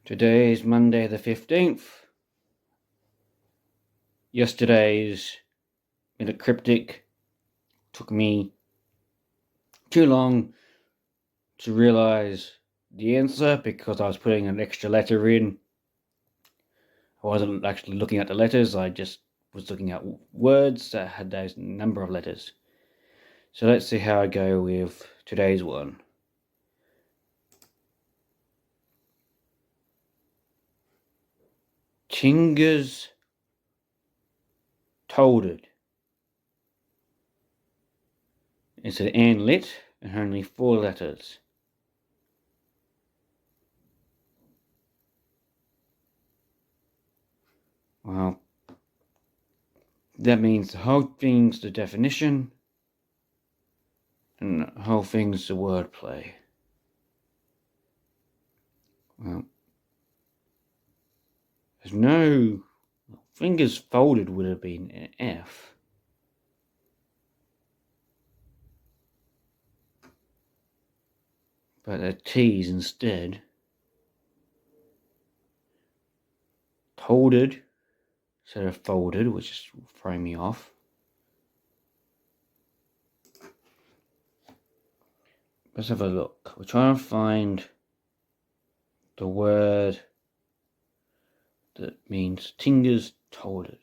Today is Monday the 15th. Yesterday's minute cryptic took me too long to realise the answer because I was putting an extra letter in. I wasn't actually looking at the letters, I just was looking at words that had those number of letters. So let's see how I go with today's one. Tingers tolded. It's an and lit and only 4 letters. Well, that means the whole thing's the definition and the whole thing's the wordplay. Well, there's no fingers folded would have been an F. But they're T's instead. Tolded instead of folded, which is throwing me off. Let's have a look. We're trying to find the word that means tingers tolded.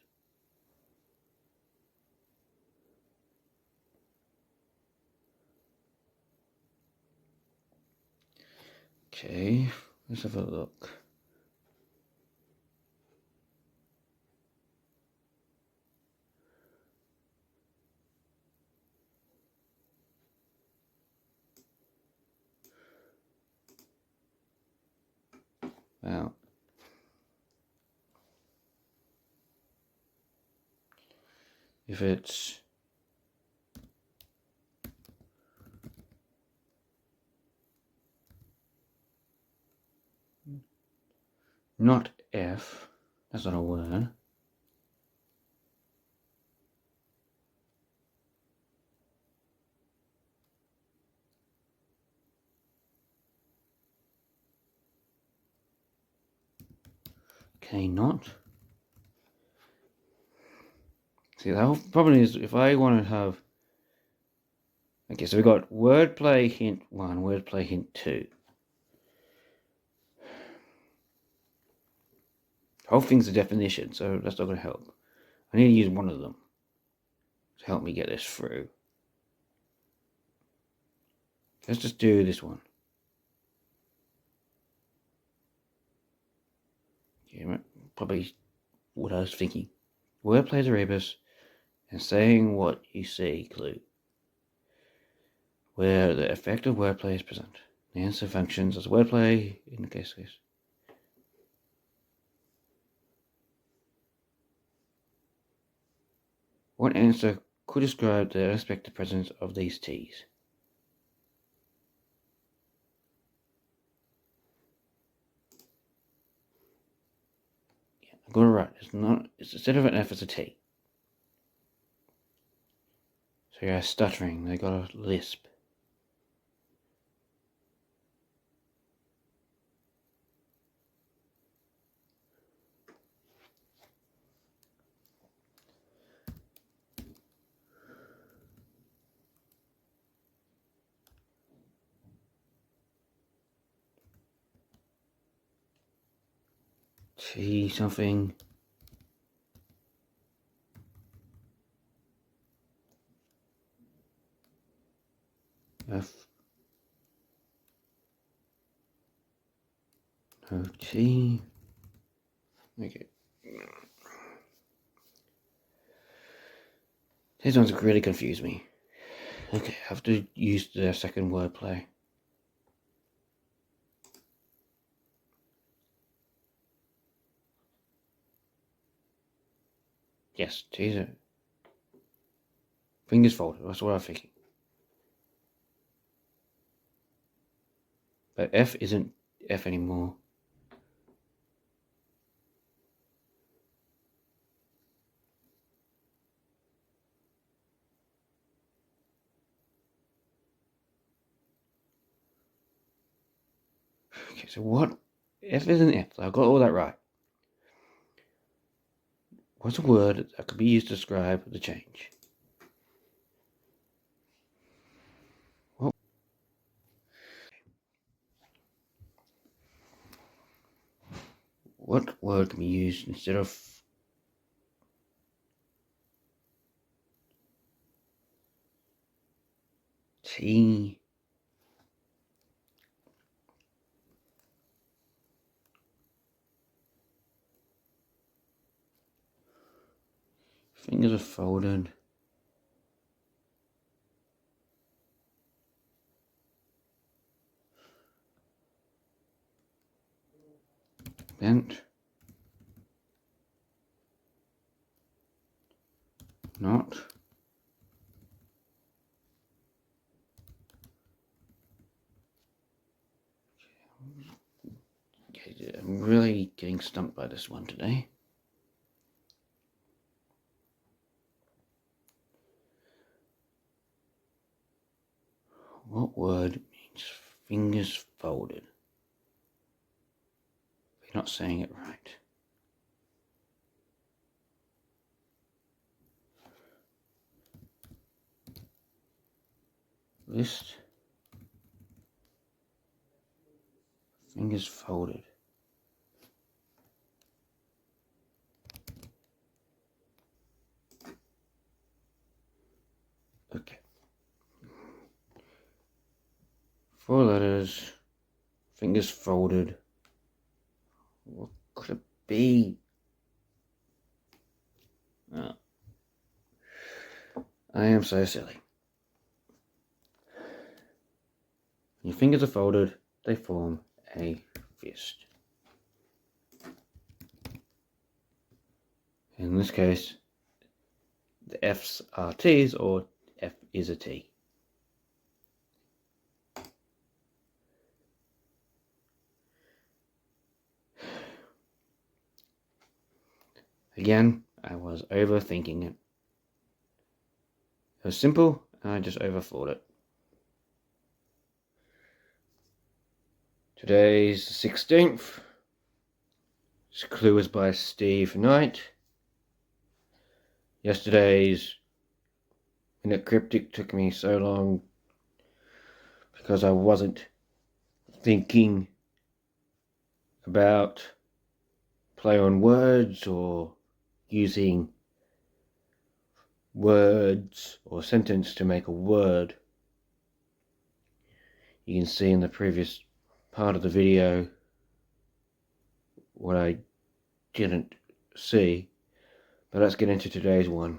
Okay, let's have a look. Well, if it's not F, that's not a word. Okay, not. See, the whole problem is if I want to have. Okay, so we've got wordplay hint 1, wordplay hint 2. The whole thing's a definition, so that's not going to help. I need to use one of them to help me get this through. Let's just do this one. Yeah, probably what I was thinking. Wordplay is a rebus, and saying what you see clue. Where the effect of wordplay is present. The answer functions as wordplay in the case. What answer could describe the unexpected presence of these T's? Yeah, I got it right. It's instead of an F, it's a T. So you're stuttering, they got a lisp. T something. F. No T. Okay. These ones really confuse me. Okay, I have to use the second wordplay. Yes, T's are fingers folded, that's what I'm thinking. But F isn't F anymore. Okay, so what F is an F. I got all that right. What's a word that could be used to describe the change? What word can be used instead of T? Fingers are folded. Bent. Not. Okay, I'm really getting stumped by this one today. What word means fingers folded? You're not saying it right. List. Fingers folded. Okay. 4 letters. Fingers folded. What could it be? Oh. I am so silly. When your fingers are folded, they form a fist. In this case, the F's are T's, or F is a T. Again, I was overthinking it. It was simple, and I just overthought it. Today's the 16th. This clue is by Steve Knight. Yesterday's Cryptic took me so long because I wasn't thinking about play on words or using words or sentence to make a word. You can see in the previous part of the video what I didn't see, but let's get into today's one.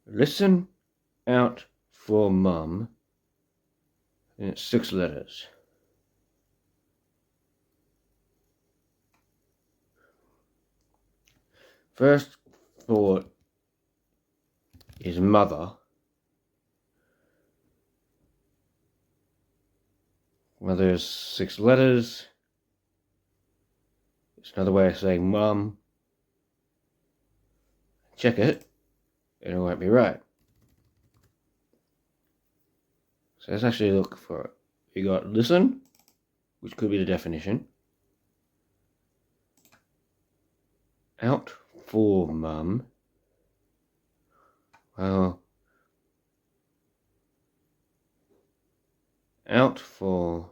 Listen out for mum, and it's 6 letters. First thought is mother. Mother is 6 letters. It's another way of saying mum. Check it, and it won't be right. So let's actually look for it. You got listen, which could be the definition. Out for mum. Well, out for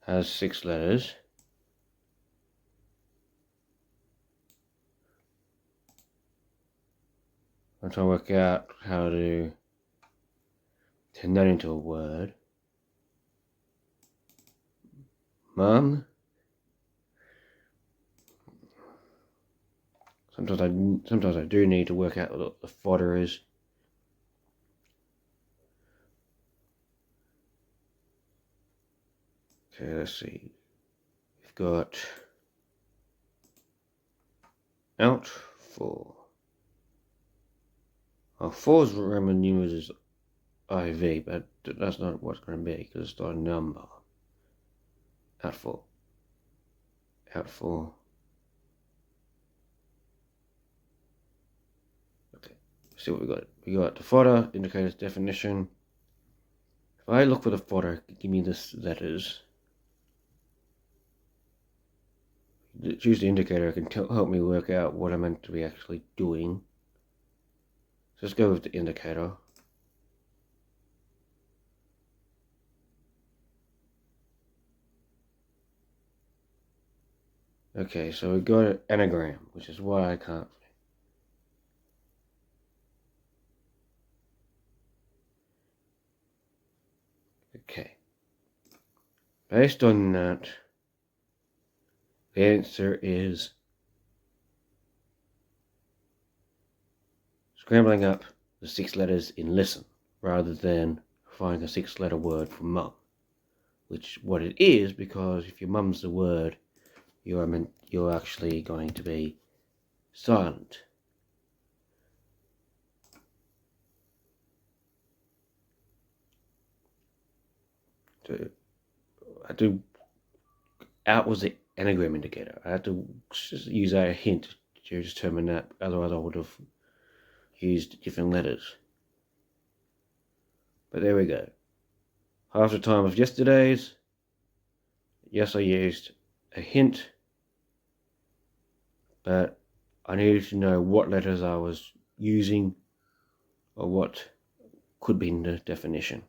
has 6 letters. I'm trying to work out how to turn that into a word. Mum. Sometimes I do need to work out what the fodder is. Okay, let's see. We've got out for. Oh, 4's Roman numerals is IV, but that's not what it's going to be because it's not a number. Out for. Out for. Okay, see what we got. We got the fodder, indicator's definition. If I look for the photo, give me the letters. Choose the indicator. It can help me work out what I'm meant to be actually doing. So let's go with the indicator. Okay, so we got an anagram, which is why I can't. Okay. Based on that, the answer is scrambling up the 6 letters in listen, rather than finding a 6-letter word for mum. Which what it is, because if your mum's the word, you're actually going to be silent. So I had to out was the anagram indicator. I had to use a hint to determine that, otherwise I would have used different letters. But there we go. Half the time of yesterday's, yes, I used a hint, but I needed to know what letters I was using or what could be in the definition.